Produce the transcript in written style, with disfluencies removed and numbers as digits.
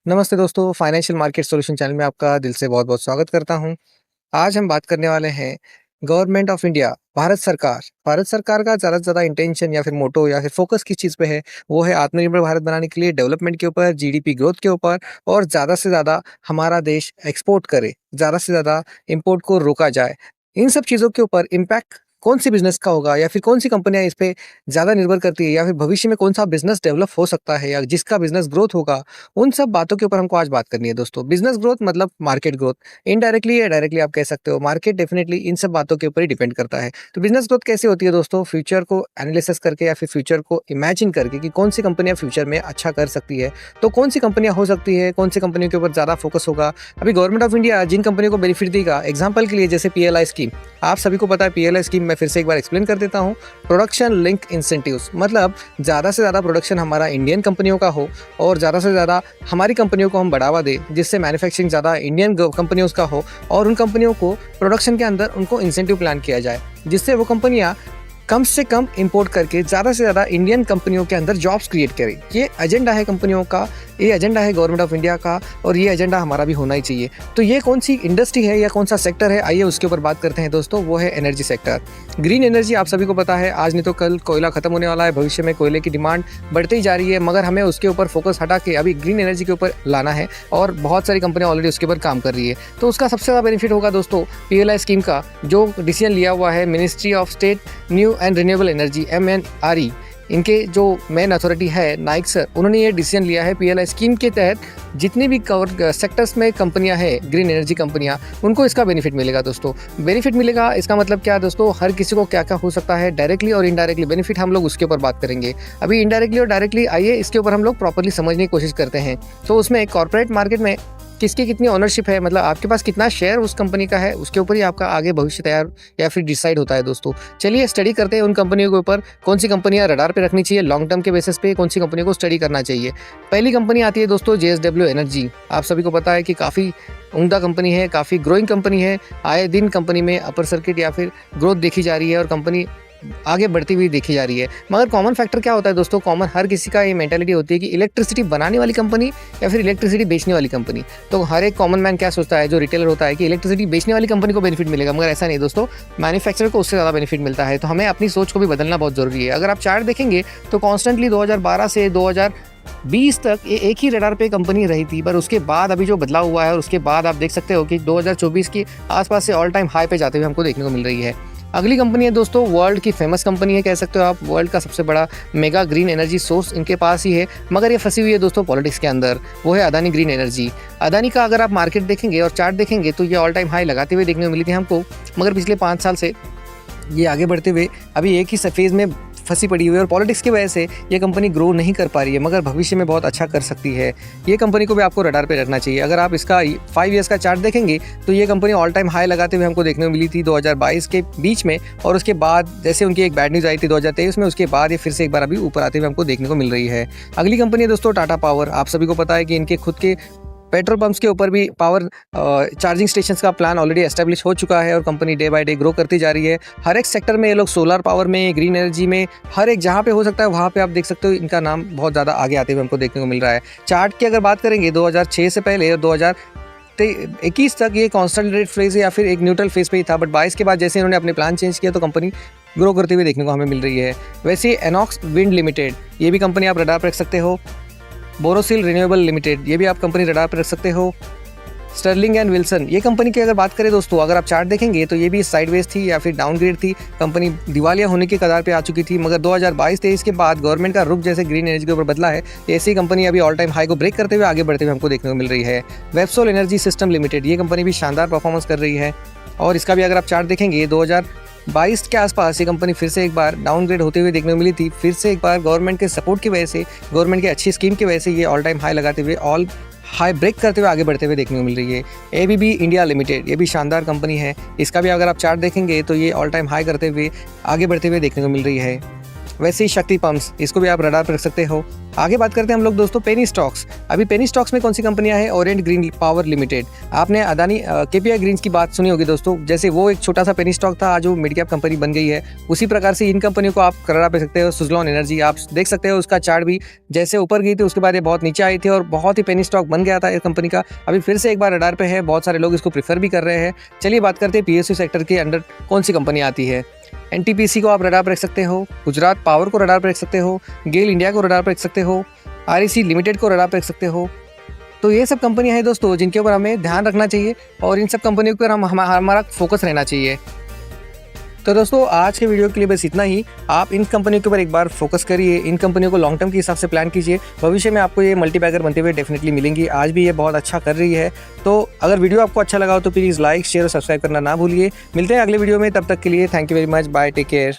नमस्ते दोस्तों, financial market solution channel में आपका दिल से बहुत-बहुत स्वागत करता हूं। आज हम बात करने वाले हैं गवर्नमेंट ऑफ इंडिया, भारत सरकार। भारत सरकार का ज़्यादा से ज़्यादा इंटेंशन या फिर मोटो या फिर फोकस किस चीज़ पे है? वो है आत्मनिर्भर भारत बनाने के लिए, डेवलपमेंट के ऊपर, जीडीपी ग्रोथ के ऊपर और ज़्यादा से ज़्यादा हमारा देश एक्सपोर्ट करे, ज़्यादा से ज़्यादा इम्पोर्ट को रोका जाए। इन सब चीज़ों के ऊपर इम्पैक्ट कौन-सी बिज़नेस का होगा या फिर कौन-सी कंपनियाँ इस पे ज़्यादा निर्भर करती है या फिर भविष्य में कौन-सा बिज़नेस डेवलप हो सकता है या जिसका बिज़नेस ग्रोथ होगा, उन सब बातों के ऊपर हमको आज बात करनी है दोस्तों। बिज़नेस ग्रोथ मतलब मार्केट ग्रोथ, इनडायरेक्टली या डायरेक्टली आप कह सकते हो। मार्केट डेफिनिटली इन सब बातों के ऊपर ही डिपेंड करता है। तो बिज़नेस ग्रोथ कैसे होती है दोस्तों? फ्यूचर को एनालिसिस करके या फिर फ्यूचर को इमेजिन करके कि कौन-सी कंपनियाँ फ्यूचर में अच्छा कर सकती है। तो कौन-सी कंपनियाँ हो सकती है, कौन-सी कंपनियों के ऊपर ज़्यादा फोकस होगा। अभी गवर्नमेंट ऑफ इंडिया जिन कंपनियों को बेनिफिट देगा, एग्जाम्पल के लिए जैसे पीएलआई स्कीम। आप सभी को पता है पीएलआई स्कीम, मैं फिर से एक बार एक्सप्लेन कर देता हूँ। प्रोडक्शन लिंक इंसेंटिव्स मतलब ज़्यादा से ज़्यादा प्रोडक्शन हमारा इंडियन कंपनियों का हो और ज़्यादा से ज़्यादा हमारी कंपनियों को हम बढ़ावा दें, जिससे मैन्युफैक्चरिंग ज़्यादा इंडियन कंपनियों का हो और उन कंपनियों को प्रोडक्शन के अंदर उनको इंसेंटिव प्लान किया जाए, जिससे वो कंपनियाँ कम से कम इंपोर्ट करके ज़्यादा से ज़्यादा इंडियन कंपनियों के अंदर जॉब्स क्रिएट करें। ये एजेंडा है कंपनियों का, ये एजेंडा है गवर्नमेंट ऑफ इंडिया का और ये एजेंडा हमारा भी होना ही चाहिए। तो ये कौन सी इंडस्ट्री है या कौन सा सेक्टर है, आइए उसके ऊपर बात करते हैं दोस्तों। वो है एनर्जी सेक्टर। ग्रीन एनर्जी आप सभी को पता है, आज नहीं तो कल कोयला खत्म होने वाला है, भविष्य में कोयले की डिमांड बढ़ती ही जा रही है, मगर हमें उसके ऊपर फोकस हटा के अभी ग्रीन एनर्जी के ऊपर लाना है और बहुत सारी कंपनियां ऑलरेडी उसके ऊपर काम कर रही है। तो उसका सबसे ज़्यादा बेनिफिट होगा दोस्तों पीएलआई स्कीम का, जो डिसीजन लिया हुआ है ministry of state new and renewable energy MNRE। इनके जो मेन अथॉरिटी है नाइक सर, उन्होंने ये डिसीजन लिया है पीएलआई स्कीम के तहत जितनी भी कवर सेक्टर्स में कंपनियां हैं, ग्रीन एनर्जी कंपनियां, उनको इसका बेनिफिट मिलेगा दोस्तों। बेनिफिट मिलेगा इसका मतलब क्या है दोस्तों? हर किसी को क्या क्या हो सकता है डायरेक्टली और इनडायरेक्टली बेनिफिट, हम लोग उसके ऊपर बात करेंगे। अभी इनडायरेक्टली और डायरेक्टली आइए इसके ऊपर हम लोग प्रॉपर्ली समझने की कोशिश करते हैं। तो उसमें कॉर्पोरेट मार्केट में किसकी कितनी ओनरशिप है, मतलब आपके पास कितना शेयर उस कंपनी का है, उसके ऊपर ही आपका आगे भविष्य तैयार या फिर डिसाइड होता है दोस्तों। चलिए स्टडी करते हैं उन कंपनियों के ऊपर, कौन सी कंपनियां रडार पे रखनी चाहिए लॉन्ग टर्म के बेसिस पे, कौन सी कंपनियों को स्टडी करना चाहिए। पहली कंपनी आती है दोस्तों JSW एनर्जी। आप सभी को पता है कि काफ़ी उम्दा कंपनी है, काफ़ी ग्रोइंग कंपनी है। आए दिन कंपनी में अपर सर्किट या फिर ग्रोथ देखी जा रही है और कंपनी आगे बढ़ती हुई देखी जा रही है। मगर कॉमन फैक्टर क्या होता है दोस्तों? कॉमन हर किसी का ये मेंटालिटी होती है कि इलेक्ट्रिसिटी बनाने वाली कंपनी या फिर इलेक्ट्रिसिटी बेचने वाली कंपनी। तो हर एक कॉमन मैन क्या सोचता है, जो रिटेलर होता है, कि इलेक्ट्रिसिटी बेचने वाली कंपनी को बेनिफिट मिलेगा, मगर ऐसा नहीं दोस्तों। मैन्युफैक्चरर को उससे ज़्यादा बेनिफिट मिलता है। तो हमें अपनी सोच को भी बदलना बहुत ज़रूरी है। अगर आप चार्ट देखेंगे तो कॉन्स्टेंटली 2012 से 2020 तक ये एक ही रडार पे कंपनी रही थी, पर उसके बाद अभी जो बदलाव हुआ है और उसके बाद आप देख सकते हो कि 2024 के आसपास से ऑल टाइम हाई पे जाते हुए हमको देखने को मिल रही है। अगली कंपनी है दोस्तों, वर्ल्ड की फेमस कंपनी है, कह सकते हो आप वर्ल्ड का सबसे बड़ा मेगा ग्रीन एनर्जी सोर्स इनके पास ही है, मगर ये फंसी हुई है दोस्तों पॉलिटिक्स के अंदर। वो है अदानी ग्रीन एनर्जी। अदानी का अगर आप मार्केट देखेंगे और चार्ट देखेंगे तो ये ऑल टाइम हाई लगाते हुए देखने को मिली थी हमको, मगर पिछले 5 साल से ये आगे बढ़ते हुए अभी एक ही फेज में फंसी पड़ी हुई है और पॉलिटिक्स की वजह से ये कंपनी ग्रो नहीं कर पा रही है, मगर भविष्य में बहुत अच्छा कर सकती है। ये कंपनी को भी आपको रडार पे रखना चाहिए। अगर आप इसका 5 ईयर्स का चार्ट देखेंगे तो ये कंपनी ऑल टाइम हाई लगाते हुए हमको देखने को मिली थी 2022 के बीच में, और उसके बाद जैसे उनकी एक बैड न्यूज़ आई थी 2023 में, उसके बाद ये फिर से एक बार अभी ऊपर आते हुए हमको देखने को मिल रही है। अगली कंपनी है दोस्तों टाटा पावर। आप सभी को पता है कि इनके खुद के पेट्रोल पंप्स के ऊपर भी पावर चार्जिंग स्टेशंस का प्लान ऑलरेडी एस्टेब्लिश हो चुका है और company day by day grow करती जा रही है। हर एक सेक्टर में ये लोग सोलर पावर में, ग्रीन एनर्जी में, हर एक जहाँ पे हो सकता है वहाँ पे आप देख सकते हो इनका नाम बहुत ज़्यादा आगे आते हुए हमको देखने को मिल रहा है। चार्ट की अगर बात करेंगे 2006 से पहले और 2021 तक ये कॉन्स्टेंट रेट फेज या फिर एक न्यूट्रल फेज पे ही था, बट 22 के बाद जैसे इन्होंने अपने प्लान चेंज किया तो कंपनी ग्रो करते हुए देखने को हमें मिल रही है। वैसे एनॉक्स विंड लिमिटेड, ये भी कंपनी आप रडार पर रख सकते हो। बोरोसिल रिन्यूएबल लिमिटेड, ये भी आप कंपनी रडार पर रख सकते हो। स्टर्लिंग एंड विल्सन, ये कंपनी की अगर बात करें दोस्तों, अगर आप चार्ट देखेंगे तो ये भी साइडवेज थी या फिर डाउनग्रेड थी। कंपनी दिवालिया होने की कगार पे आ चुकी थी, मगर 2022-23 के बाद गवर्नमेंट का रुख जैसे ग्रीन एनर्जी के ऊपर बदला है, ऐसी कंपनी अभी ऑल टाइम हाई को ब्रेक करते हुए आगे बढ़ते हुए हमको देखने को मिल रही है। वेबसोल एनर्जी सिस्टम लिमिटेड, ये कंपनी भी शानदार परफॉर्मेंस कर रही है और इसका भी अगर आप चार्ट देखेंगे 2022 के आसपास ये कंपनी फिर से एक बार डाउनग्रेड होते हुए देखने को मिली थी। फिर से एक बार गवर्नमेंट के सपोर्ट की वजह से, गवर्नमेंट की अच्छी स्कीम की वजह से ये ऑल टाइम हाई लगाते हुए ऑल हाई ब्रेक करते हुए आगे बढ़ते हुए देखने को मिल रही है। ABB इंडिया लिमिटेड, ये भी शानदार कंपनी है। इसका भी अगर आप चार्ट देखेंगे तो ये ऑल टाइम हाई करते हुए आगे बढ़ते हुए देखने को मिल रही है। वैसे ही शक्ति पंप्स, इसको भी आप रडार पर रख सकते हो। आगे बात करते हैं हम लोग दोस्तों पेनी स्टॉक्स। अभी पेनी स्टॉक्स में कौन सी कंपनियां हैं? Orient green power limited. आपने अदानी केपीआई ग्रीन्स की बात सुनी होगी दोस्तों। जैसे वो एक छोटा सा पेनी स्टॉक था, आज वो मिड कैप कंपनी बन गई है। उसी प्रकार से इन कंपनियों को आप करारा पे सकते हो। सुजलॉन एनर्जी आप देख सकते हो, उसका चार्ट भी जैसे ऊपर गई थी उसके बाद ये बहुत नीचे आई थी और बहुत ही पेनी स्टॉक बन गया था इस कंपनी का। अभी फिर से एक बार रडार पे है, बहुत सारे लोग इसको प्रीफर भी कर रहे हैं। चलिए बात करते हैं पीएसयू सेक्टर के अंडर कौन सी कंपनी आती है। एनटीपीसी को आप रडार पर रख सकते हो, गुजरात पावर को रडार पर रख सकते हो, गेल इंडिया को रडार पर रख सकते हो, आरईसी लिमिटेड को रडार पर रख सकते हो। तो ये सब कंपनियां हैं दोस्तों जिनके ऊपर हमें ध्यान रखना चाहिए और इन सब कंपनियों पर हमारा फोकस रहना चाहिए। तो दोस्तों आज के वीडियो के लिए बस इतना ही। आप इन कंपनियों के ऊपर एक बार फोकस करिए, इन कंपनियों को लॉन्ग टर्म के हिसाब से प्लान कीजिए। भविष्य में आपको ये मल्टीबैगर बनते हुए डेफिनेटली मिलेंगी। आज भी ये बहुत अच्छा कर रही है। तो अगर वीडियो आपको अच्छा लगा हो तो प्लीज़ लाइक शेयर और सब्सक्राइब करना ना भूलिए। मिलते हैं अगले वीडियो में, तब तक के लिए thank you very much, bye, take care.